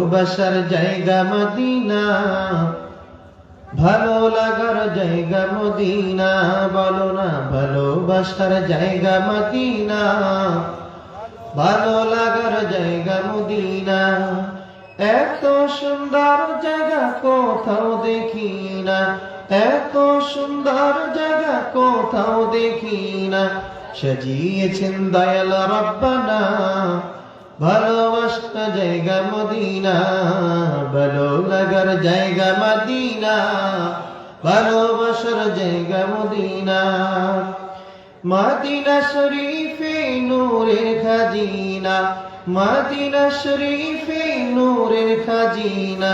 ভালোবাসার জায়গা মদিনা, ভালো লাগার জায়গা মদিনা। বলো না ভালোবাসার জায়গা মদিনা, ভালো লাগার জায়গা মদিনা। এত সুন্দর জায়গা কোথাও দেখি না, এত সুন্দর জায়গা কোথাও দেখি না। সাজিয়েছেন দয়াল রব্বানা ভালোবাসার জায়গা মদিনা, ভালো লাগার জায়গা মদিনা, ভালোবাসার জায়গা মদিনা। মদিনা শরীফে নূরের খাজিনা, মদিনা শরীফে নূরের খাজিনা।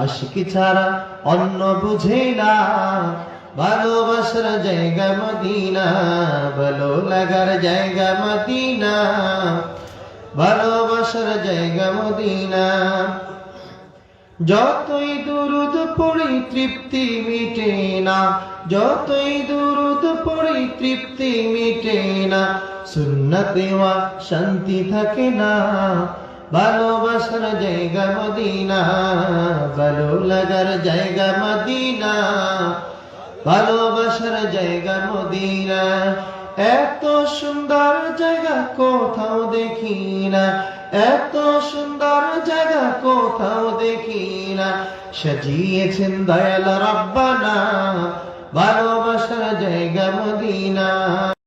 আশিক ছাড়া অন্য বুঝে না, ভালোবাসার জায়গা মদিনা, ভালো লাগার জায়গা মদিনা, ভালোবাসার জায়গা মদিনা। যতই দুরুদ পড়ি তৃপ্তি মিটে না, যতই দুরুদ পড়ি তৃপ্তি মিটে না। সুন্নতে ওয়া শান্তি থাকে না, ভালোবাসার জায়গা মদিনা, ভালো লাগার জায়গা মদিনা, ভালোবাসার জায়গা মদিনা। এত সুন্দর জায়গা কোথাও দেখি না, এত সুন্দর জায়গা কোথাও দেখি না। সাজিয়েছেন দয়াল রব্বানা ভালোবাসার জায়গা মদিনা।